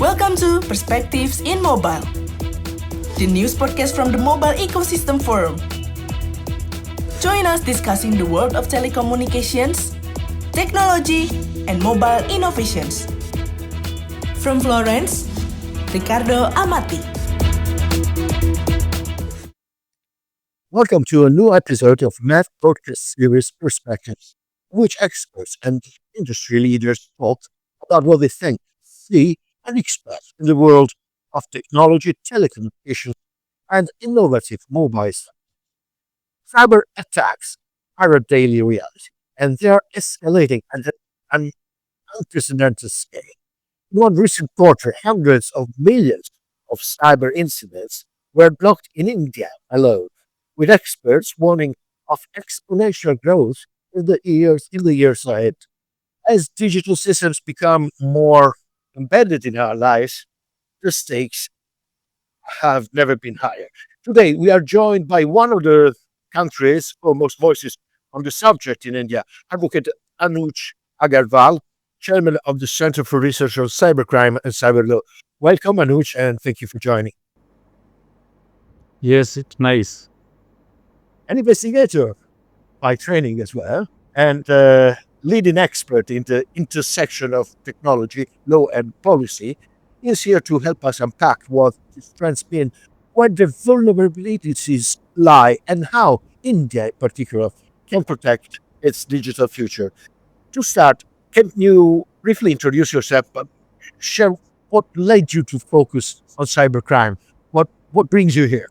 Welcome to Perspectives in Mobile, the news podcast from the Mobile Ecosystem Forum. Join us discussing the world of telecommunications, technology, and mobile innovations. From Florence, Ricardo Amati. Welcome to a new episode of Math Podcast Series Perspectives, in which experts and industry leaders talk about what they think, see, and expect in the world of technology, telecommunications, and innovative mobiles. Cyber attacks are a daily reality, and they are escalating at an unprecedented scale. In one recent quarter, hundreds of millions of cyber incidents were blocked in India alone, with experts warning of exponential growth in the years ahead. As digital systems become more embedded in our lives, the stakes have never been higher. Today, we are joined by one of the country's foremost voices on the subject in India, Advocate Anuj Agarwal, Chairman of the Center for Research on Cybercrime and Cyber Law. Welcome, Anuj, and thank you for joining. Yes, it's nice. An investigator by training as well, and leading expert in the intersection of technology, law, and policy, is here to help us unpack what this trends mean, where the vulnerabilities lie, and how India, in particular, can protect its digital future. To start, can you briefly introduce yourself, but share what led you to focus on cybercrime? What brings you here?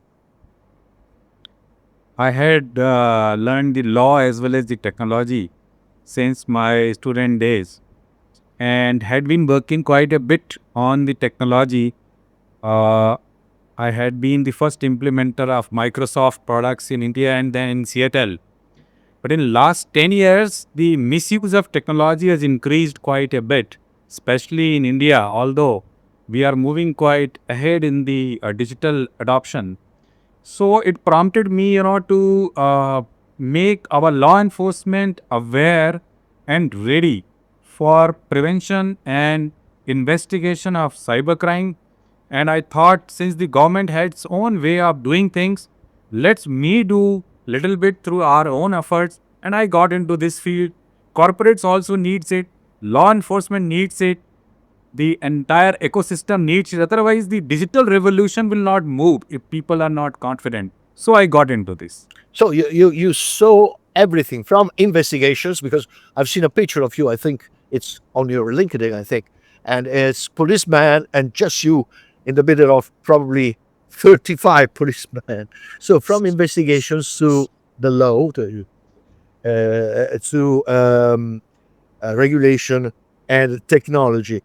I had learned the law as well as the technology since my student days and had been working quite a bit on the technology. Uh, I had been the first implementer of Microsoft products in India and then in Seattle. But in last 10 years, the misuse of technology has increased quite a bit, especially in India, although we are moving quite ahead in the digital adoption. So it prompted me, to make our law enforcement aware and ready for prevention and investigation of cybercrime. And I thought since the government had its own way of doing things, let's me do little bit through our own efforts. And I got into this field. Corporates also needs it. Law enforcement needs it, the entire ecosystem needs it. Otherwise, the digital revolution will not move if people are not confident. So I got into this. So you saw everything from investigations, because I've seen a picture of you. I think it's on your LinkedIn. I think, and it's policeman and just you in the middle of probably 35 policemen. So from investigations to the law to regulation and technology.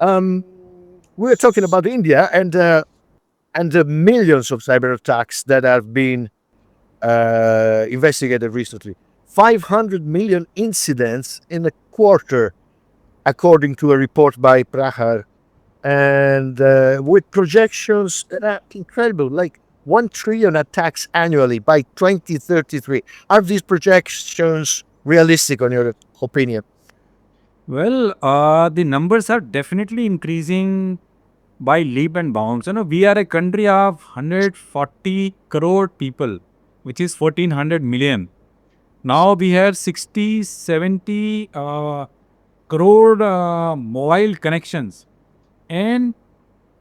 We're talking about India and the millions of cyber attacks that have been investigated recently. 500 million incidents in a quarter, according to a report by Prahar, and with projections that are incredible, like 1 trillion attacks annually by 2033. Are these projections realistic, on your opinion? Well, the numbers are definitely increasing by leap and bounds. We are a country of 140 crore people, which is 1400 million. Now we have 60, 70 crore mobile connections, and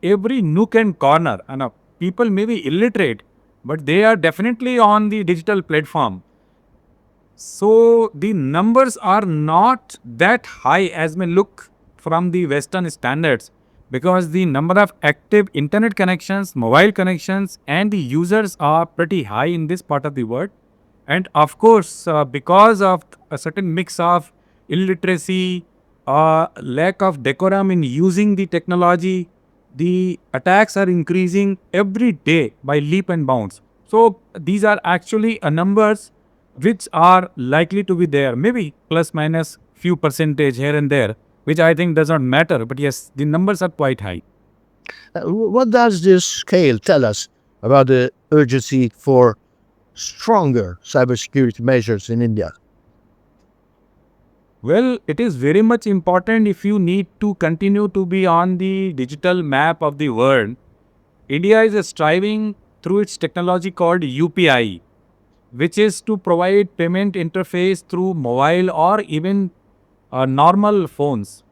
every nook and corner. And people may be illiterate, but they are definitely on the digital platform. So the numbers are not that high as may look from the Western standards, because the number of active internet connections, mobile connections, and the users are pretty high in this part of the world. And of course, because of a certain mix of illiteracy, lack of decorum in using the technology, the attacks are increasing every day by leap and bounds. So these are actually numbers which are likely to be there, maybe plus minus few percentage here and there, which I think does not matter. But yes, the numbers are quite high. What does this scale tell us about the urgency for stronger cybersecurity measures in India? Well, it is very much important if you need to continue to be on the digital map of the world. India is striving through its technology called UPI, which is to provide payment interface through mobile or even normal phones.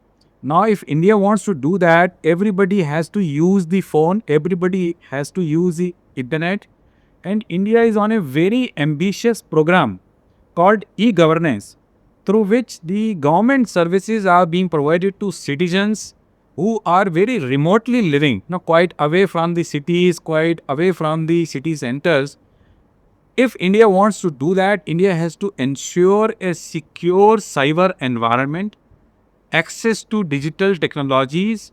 Now, if India wants to do that, everybody has to use the phone, everybody has to use the internet, and India is on a very ambitious program called e-governance, through which the government services are being provided to citizens who are very remotely living, quite away from the cities, quite away from the city centers. If India wants to do that, India has to ensure a secure cyber environment, access to digital technologies,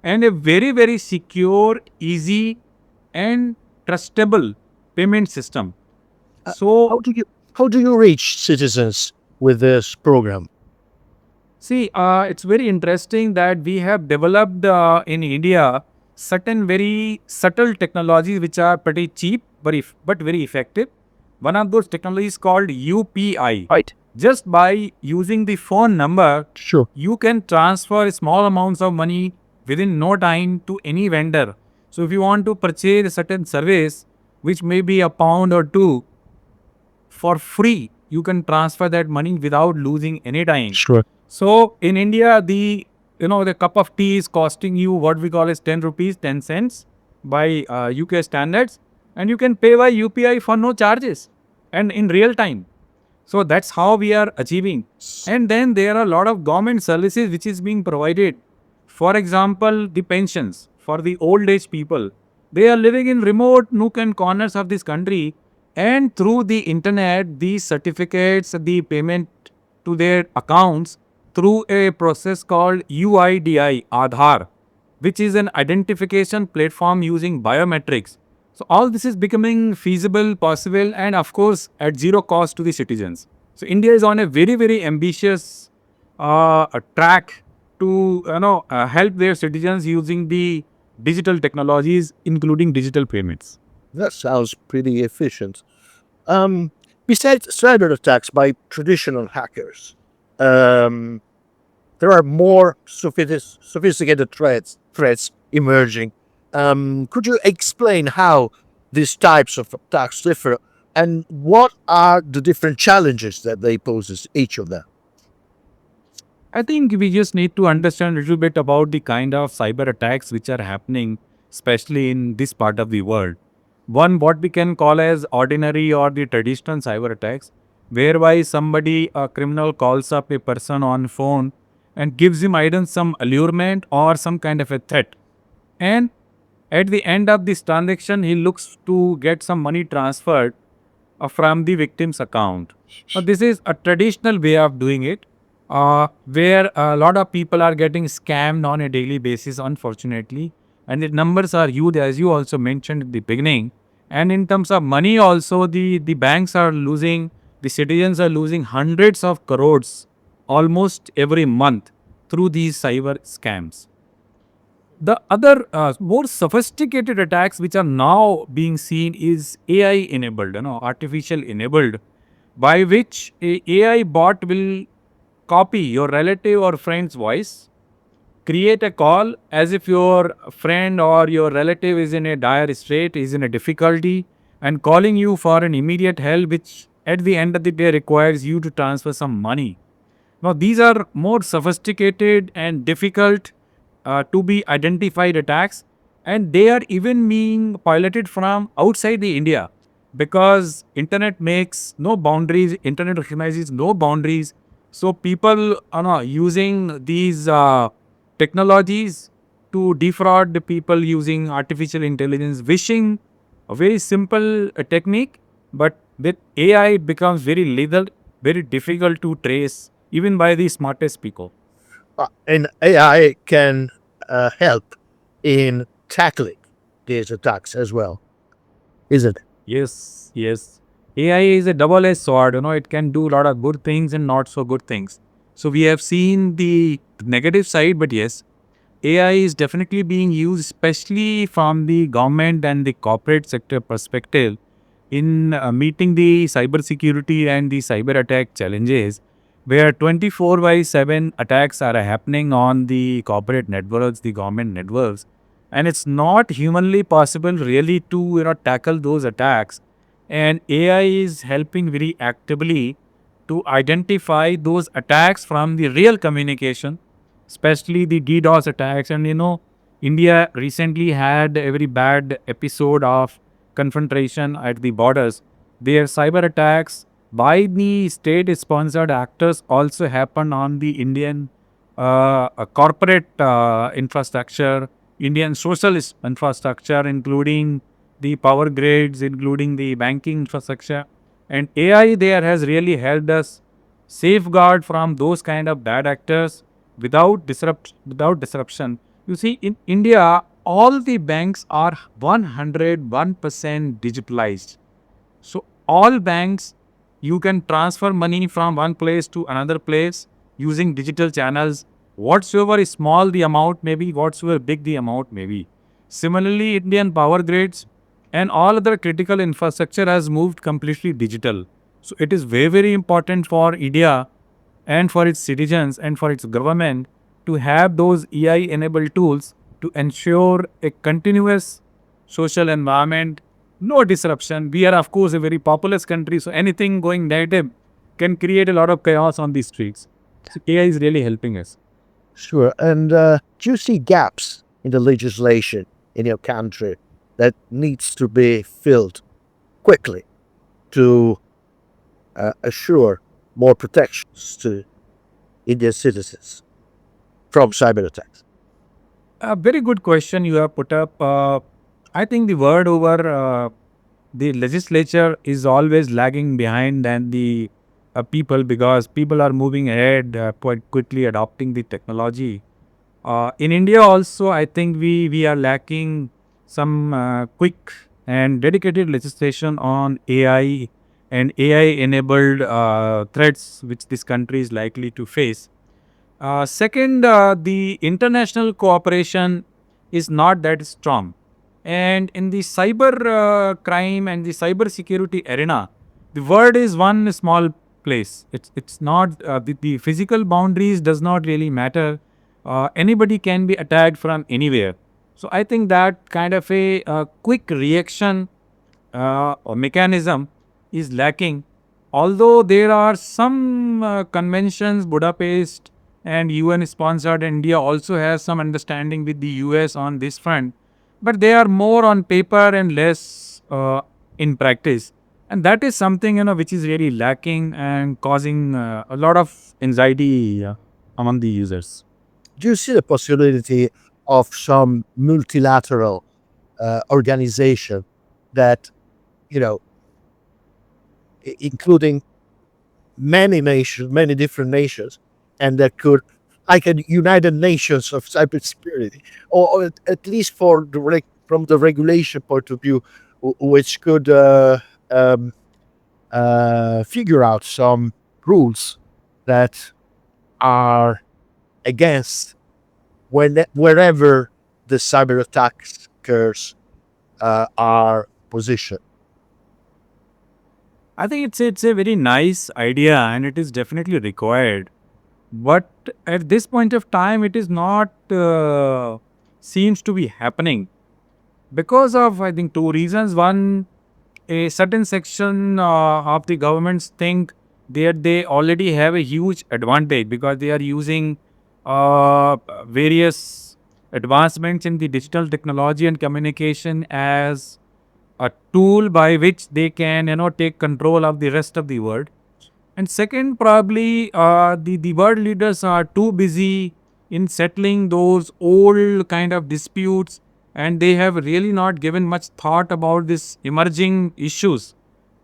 and a very, very secure, easy, and trustable payment system. Uh, So, how do you how do you reach citizens with this program? see, it's very interesting that we have developed in India certain very subtle technologies which are pretty cheap but very effective. One of those technologies called UPI. Right. Just by using the phone number, Sure. you can transfer small amounts of money within no time to any vendor. So if you want to purchase a certain service, which may be a pound or two, for free, you can transfer that money without losing any time. Sure. So in India, the cup of tea is costing you what we call as 10 rupees, 10 cents by UK standards, and you can pay by UPI for no charges and in real time. So that's how we are achieving. And then there are a lot of government services which is being provided. For example, the pensions for the old age people. They are living in remote nook and corners of this country, and through the internet, these certificates, the payment to their accounts through a process called UIDI Aadhaar, which is an identification platform using biometrics. So all this is becoming feasible, possible, and of course at zero cost to the citizens. So India is on a very, very ambitious track to help their citizens using the digital technologies, including digital payments. That sounds pretty efficient. Um, Besides cyber attacks by traditional hackers, um, there are more sophisticated threats emerging. Could you explain how these types of attacks differ and what are the different challenges that they poses, each of them? I think we just need to understand a little bit about the kind of cyber attacks which are happening, especially in this part of the world. One, what we can call as ordinary or the traditional cyber attacks, whereby somebody, a criminal, calls up a person on phone and gives him either some allurement or some kind of a threat. And at the end of this transaction, he looks to get some money transferred from the victim's account. Now, this is a traditional way of doing it, where a lot of people are getting scammed on a daily basis, unfortunately. And the numbers are huge, as you also mentioned at the beginning. And in terms of money, also, the banks are losing, the citizens are losing hundreds of crores almost every month through these cyber scams. The other more sophisticated attacks which are now being seen is AI enabled, artificial enabled, by which a AI bot will copy your relative or friend's voice, create a call as if your friend or your relative is in a dire strait, is in a difficulty, and calling you for an immediate help, which at the end of the day requires you to transfer some money. Now, these are more sophisticated and difficult to be identified attacks, and they are even being piloted from outside the India, because internet makes no boundaries, internet recognizes no boundaries. So people are now using these technologies to defraud the people using artificial intelligence, wishing a very simple technique, but with AI it becomes very lethal, very difficult to trace even by the smartest people. And AI can help in tackling these attacks as well, isn't it? Yes, yes. AI is a double-edged sword. It can do a lot of good things and not so good things. So we have seen the negative side, but yes, AI is definitely being used, especially from the government and the corporate sector perspective, in meeting the cyber security and the cyber attack challenges. where 24 by 7 attacks are happening on the corporate networks, the government networks, and it's not humanly possible really to tackle those attacks. And AI is helping very actively to identify those attacks from the real communication, especially the DDoS attacks. And India recently had a very bad episode of confrontation at the borders. Their cyber attacks by the state-sponsored actors also happened on the Indian corporate infrastructure, Indian social infrastructure, including the power grids, including the banking infrastructure. And AI there has really helped us safeguard from those kind of bad actors without disruption. You see, in India, all the banks are 101% digitalized. So all banks, you can transfer money from one place to another place using digital channels. Whatsoever is small the amount may be, whatsoever big the amount may be. Similarly, Indian power grids and all other critical infrastructure has moved completely digital. So it is very, very important for India and for its citizens and for its government to have those AI enabled tools to ensure a continuous social environment, no disruption. We are, of course, a very populous country, so anything going negative can create a lot of chaos on the streets. So AI is really helping us. Sure. And do you see gaps in the legislation in your country that needs to be filled quickly to assure more protections to Indian citizens from cyber attacks? A very good question you have put up. I think the word over the legislature is always lagging behind than the people, because people are moving ahead quite quickly adopting the technology. In India also, I think we are lacking some quick and dedicated legislation on AI and AI-enabled threats which this country is likely to face. Second, the international cooperation is not that strong. And in the cyber crime and the cyber security arena, the world is one small place. It's not the physical boundaries does not really matter. Anybody can be attacked from anywhere. So I think that kind of a quick reaction or mechanism is lacking. Although there are some conventions, Budapest and UN sponsored, India also has some understanding with the US on this front, but they are more on paper and less in practice. And that is something which is really lacking and causing a lot of anxiety among the users. Do you see the possibility of some multilateral organization that, you know, including many nations, many different nations, and that could, like a United Nations of cybersecurity, or at least for from the regulation point of view, which could figure out some rules that are against wherever the cyber attackers are positioned. I think it's a very nice idea and it is definitely required. But at this point of time, it is not seems to be happening because of, I think, two reasons. One, a certain section of the governments think that they already have a huge advantage because they are using various advancements in the digital technology and communication as a tool by which they can take control of the rest of the world. And second, probably the world leaders are too busy in settling those old kind of disputes, and they have really not given much thought about this emerging issues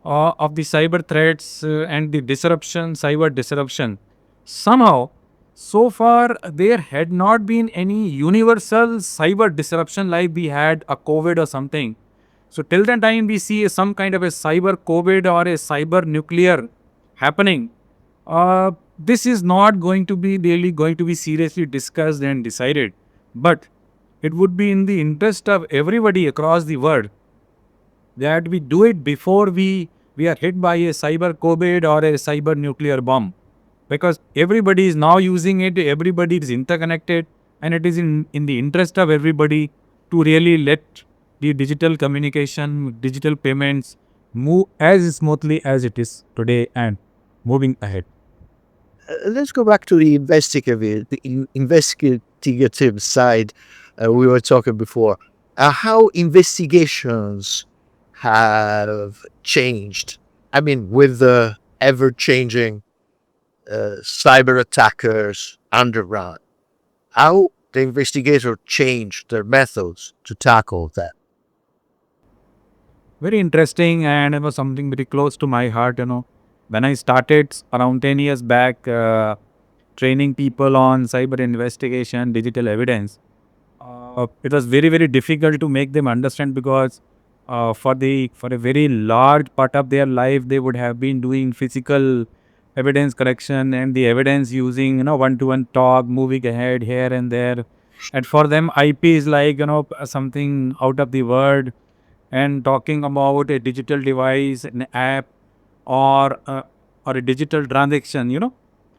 of the cyber threats and the disruption, cyber disruption. Somehow, so far, there had not been any universal cyber disruption like we had a COVID or something. So till the time we see some kind of a cyber COVID or a cyber nuclear happening, this is not going to be really going to be seriously discussed and decided. But it would be in the interest of everybody across the world that we do it before we are hit by a cyber COVID or a cyber nuclear bomb. because everybody is now using it, everybody is interconnected, and it is in the interest of everybody to really let the digital communication, digital payments move as smoothly as it is today and moving ahead. Let's go back to the investigative side we were talking before. How investigations have changed. I mean, with the ever-changing cyber attackers underground, how the investigator changed their methods to tackle that. Very interesting, and it was something very close to my heart. When I started around 10 years back, training people on cyber investigation, digital evidence, it was very, very difficult to make them understand because for a very large part of their life, they would have been doing physical evidence collection and the evidence using, one-to-one talk, moving ahead here and there. And for them, IP is like, something out of the world, and talking about a digital device, an app, or a digital transaction.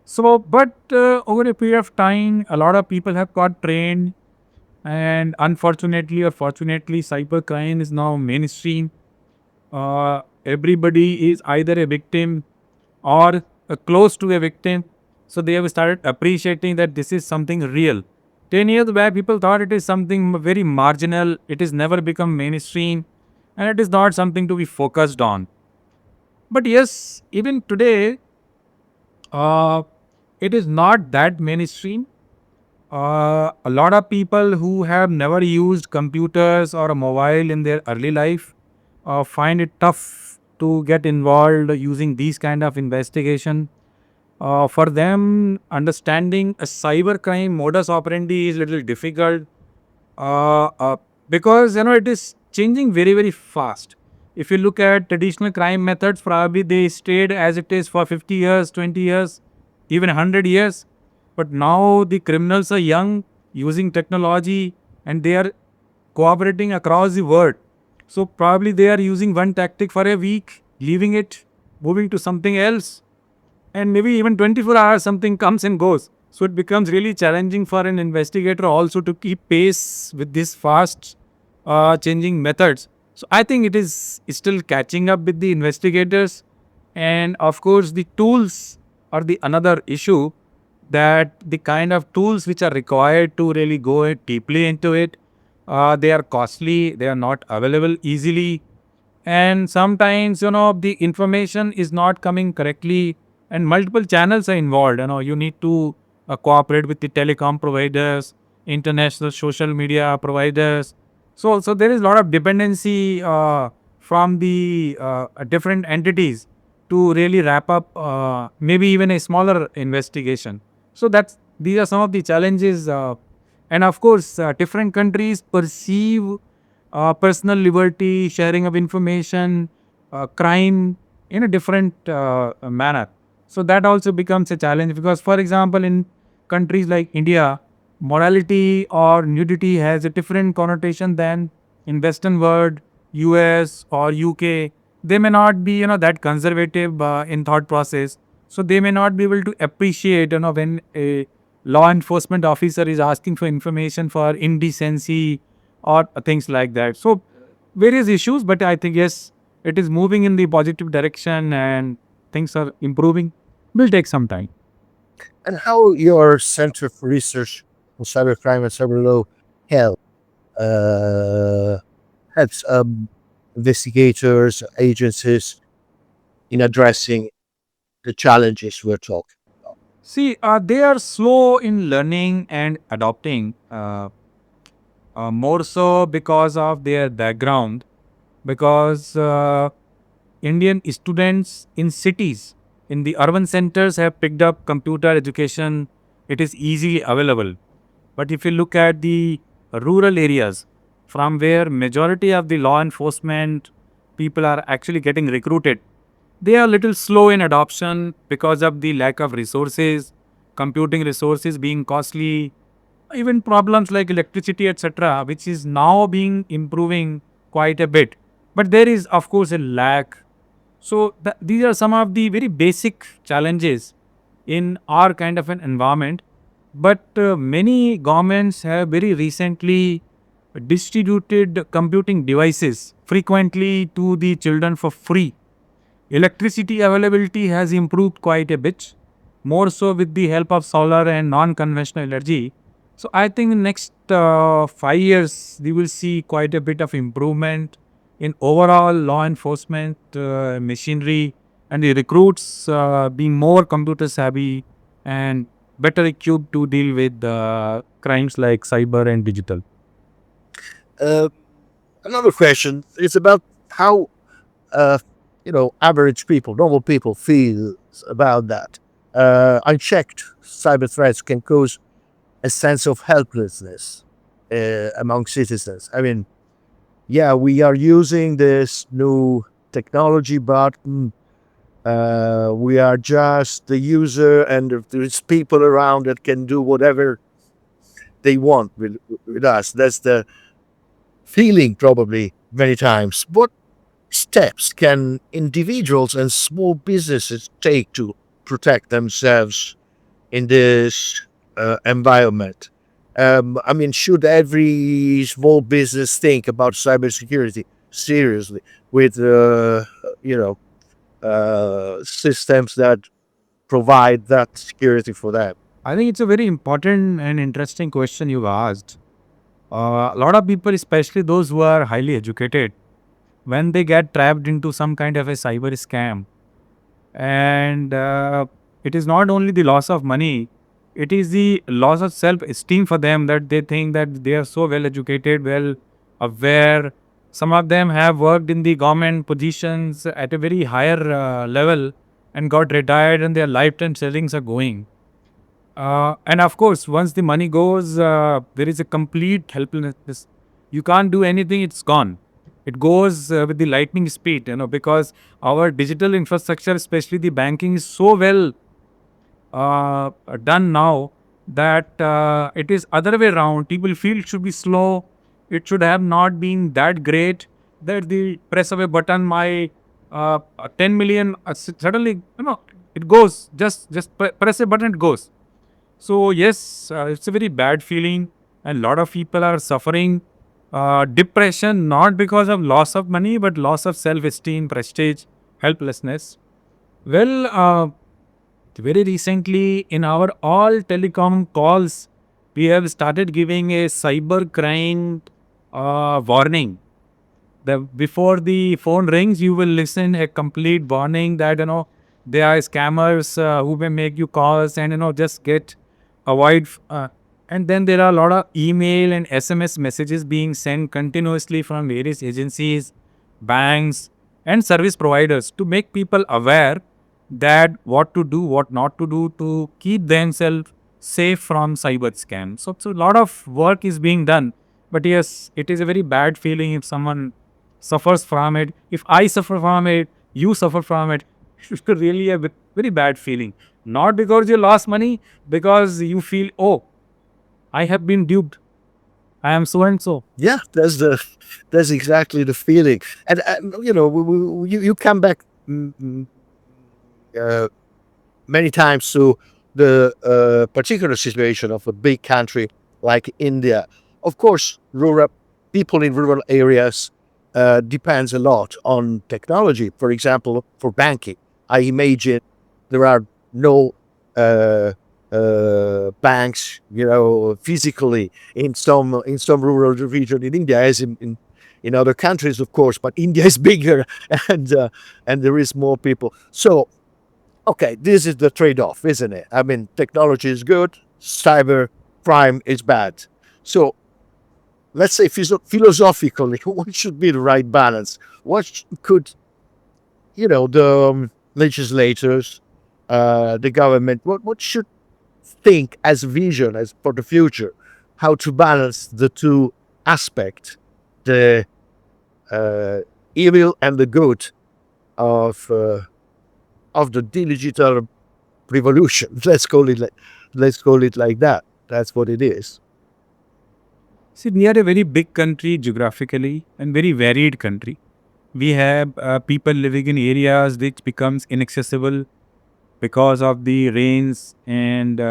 So, but over a period of time, a lot of people have got trained, and unfortunately or fortunately, cybercrime is now mainstream. Everybody is either a victim or close to a victim. So they have started appreciating that this is something real. 10 years back, people thought it is something very marginal. It has never become mainstream, and it is not something to be focused on. But yes, even today, uh, it is not that mainstream. A lot of people who have never used computers or a mobile in their early life find it tough to get involved using these kind of investigation. For them, understanding a cybercrime modus operandi is little difficult, uh, uh, because it is changing very, very fast. If you look at traditional crime methods, probably they stayed as it is for 50 years, 20 years, even 100 years. But now the criminals are young, using technology, and they are cooperating across the world. So probably they are using one tactic for a week, leaving it, moving to something else, and maybe even 24 hours something comes and goes. So it becomes really challenging for an investigator also to keep pace with these fast changing methods. So I think it is still catching up with the investigators. And of course, the tools are the another issue, that the kind of tools which are required to really go deeply into it, they are costly, they are not available easily, and sometimes the information is not coming correctly, and multiple channels are involved. You need to cooperate with the telecom providers, international social media providers. So there is a lot of dependency from the different entities to really wrap up maybe even a smaller investigation. So that's these are some of the challenges, and of course, different countries perceive personal liberty, sharing of information, crime in a different manner. So that also becomes a challenge because, for example, in countries like India, morality or nudity has a different connotation than in Western world, US or UK. They may not be, that conservative in thought process. So they may not be able to appreciate, when a law enforcement officer is asking for information for indecency or things like that. So various issues, but I think yes, it is moving in the positive direction and things are improving. Will take some time. And how your Center for Research on Cybercrime and Cyber Law help uh, helps investigators, agencies in addressing the challenges we're talking about. See, they are slow in learning and adopting, more so because of their background, because Indian students in cities, in the urban centers, have picked up computer education. It is easily available. But if you look at the rural areas, from where majority of the law enforcement people are actually getting recruited, they are little slow in adoption because of the lack of resources, computing resources being costly, even problems like electricity, etc., which is now being improving quite a bit. But there is, of course, a lack. So these are some of the very basic challenges in our kind of an environment. But many governments have very recently distributed computing devices frequently to the children for free. Electricity availability has improved quite a bit, more so with the help of solar and non-conventional energy. So I think in next 5 years we will see quite a bit of improvement in overall law enforcement machinery, and the recruits being more computer savvy and better equipped to deal with crimes like cyber and digital. Uh, Another question is about how uh, average people, normal people, feel about that. Unchecked cyber threats can cause a sense of helplessness among citizens. I mean, yeah, we are using this new technology, but we are just the user, and there's people around that can do whatever they want with us. That's the feeling, probably many times. What steps can individuals and small businesses take to protect themselves in this environment? I mean, should every small business think about cybersecurity seriously with, systems that provide that security for them? I think it's a very important and interesting question you've asked. A lot of people, especially those who are highly educated, when they get trapped into some kind of a cyber scam, and it is not only the loss of money, it is the loss of self-esteem for them, that they think that they are so well educated, well aware. Some of them have worked in the government positions at a very higher level and got retired, and their lifetime savings are going. And of course, once the money goes, there is a complete helplessness. You can't do anything, it's gone. It goes with the lightning speed, because our digital infrastructure, especially the banking, is so well done now that it is other way around. People feel it should be slow. It should have not been that great, that the press of a button, my 10 million, suddenly, it goes. Just press a button, it goes. So yes, it's a very bad feeling, and a lot of people are suffering depression, not because of loss of money, but loss of self-esteem, prestige, helplessness. Well, very recently in our all telecom calls, we have started giving a cyber crime warning. Before the phone rings, you will listen a complete warning that there are scammers who may make you calls, and just get avoid. And then there are a lot of email and SMS messages being sent continuously from various agencies, banks, and service providers to make people aware that what to do, what not to do to keep themselves safe from cyber scams. So a lot of work is being done. But yes, it is a very bad feeling if someone suffers from it. If I suffer from it, you suffer from it. It's really a very bad feeling. Not because you lost money, because you feel, oh, I have been duped. I am so and so. Yeah, that's exactly the feeling. And you come back uh, many times to the particular situation of a big country like India. Of course, rural people in rural areas depends a lot on technology. For example, for banking, I imagine there are no banks, physically in some rural region in India, as in other countries, of course. But India is bigger, and there is more people. So, okay, this is the trade-off, isn't it? I mean, technology is good, cyber crime is bad. So let's say philosophically, what should be the right balance? What could the legislators, the government, what should think as vision as for the future, how to balance the two aspects, the uh, evil and the good of the digital revolution. Let's call it like that. That's what it is. See, we are a very big country geographically and very varied country. We have people living in areas which becomes inaccessible, because of the rains and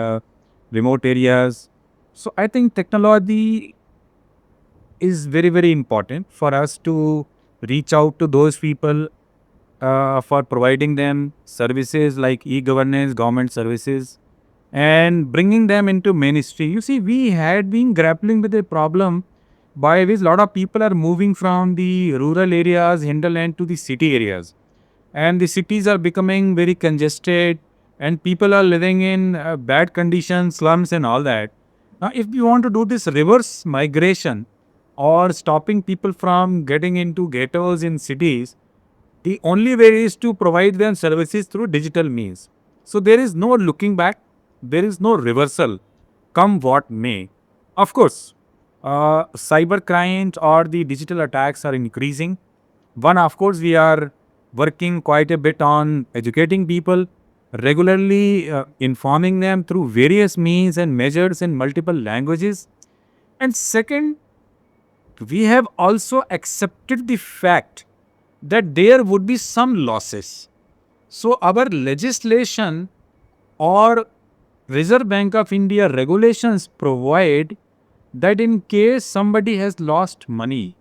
remote areas. So I think technology is very, very important for us to reach out to those people for providing them services like e-governance, government services, and bringing them into ministry. You see, we had been grappling with a problem by which a lot of people are moving from the rural areas, hinterland, to the city areas. And the cities are becoming very congested, and people are living in bad conditions, slums, and all that. Now, if we want to do this reverse migration or stopping people from getting into ghettos in cities, the only way is to provide them services through digital means. So there is no looking back, there is no reversal, come what may. Of course, cyber crimes or the digital attacks are increasing. One, of course, we are working quite a bit on educating people, regularly informing them through various means and measures in multiple languages. And second, we have also accepted the fact that there would be some losses. So our legislation or Reserve Bank of India regulations provide that in case somebody has lost money,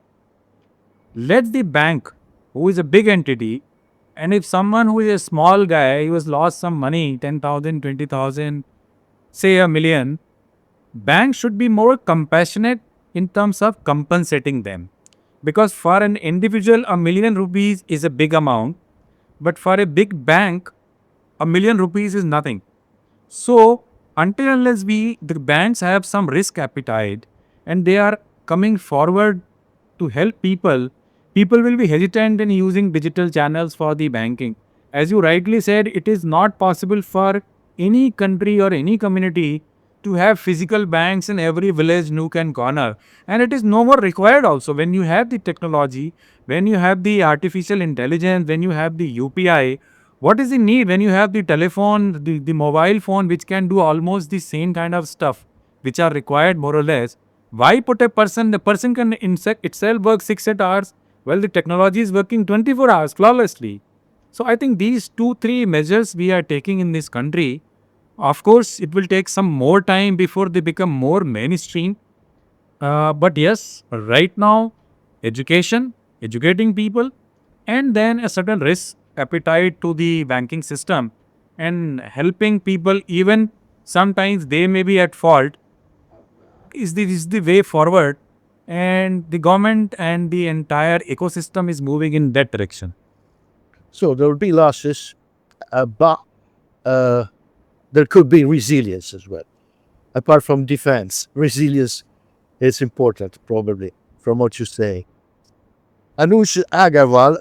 let the bank, who is a big entity, and if someone who is a small guy who has lost some money, 10,000, 20,000, say a million, bank should be more compassionate in terms of compensating them. Because for an individual, a million rupees is a big amount, but for a big bank, a million rupees is nothing. So, until unless the banks have some risk appetite and they are coming forward to help people, people will be hesitant in using digital channels for the banking. As you rightly said, it is not possible for any country or any community to have physical banks in every village, nook and corner. And it is no more required also. When you have the technology, when you have the artificial intelligence, when you have the UPI, what is the need when you have the telephone, the mobile phone, which can do almost the same kind of stuff, which are required more or less? Why put a person? The person can itself work 6-8 hours. Well, the technology is working 24 hours flawlessly. So I think these 2-3 measures we are taking in this country, of course, it will take some more time before they become more mainstream. But yes, right now, education, educating people, and then a certain risk appetite to the banking system and helping people, even sometimes they may be at fault, is the way forward. And the government and the entire ecosystem is moving in that direction. So there will be losses, but there could be resilience as well. Apart from defense, resilience is important, probably, from what you say. Anuj Agarwal,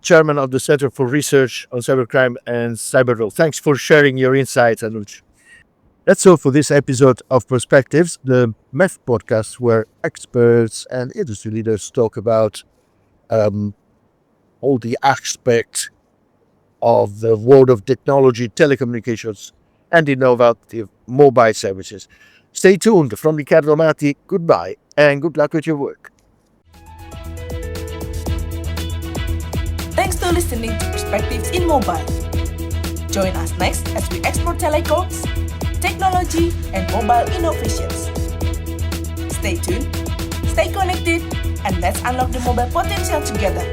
Chairman of the Center for Research on Cybercrime and Cyber Law. Thanks for sharing your insights, Anuj. That's all for this episode of Perspectives, the MEF podcast where experts and industry leaders talk about all the aspects of the world of technology, telecommunications, and innovative mobile services. Stay tuned. From Riccardo Mati, goodbye and good luck with your work. Thanks for listening to Perspectives in Mobile. Join us next as we explore telecoms, technology, and mobile innovations. Stay tuned, stay connected, and let's unlock the mobile potential together.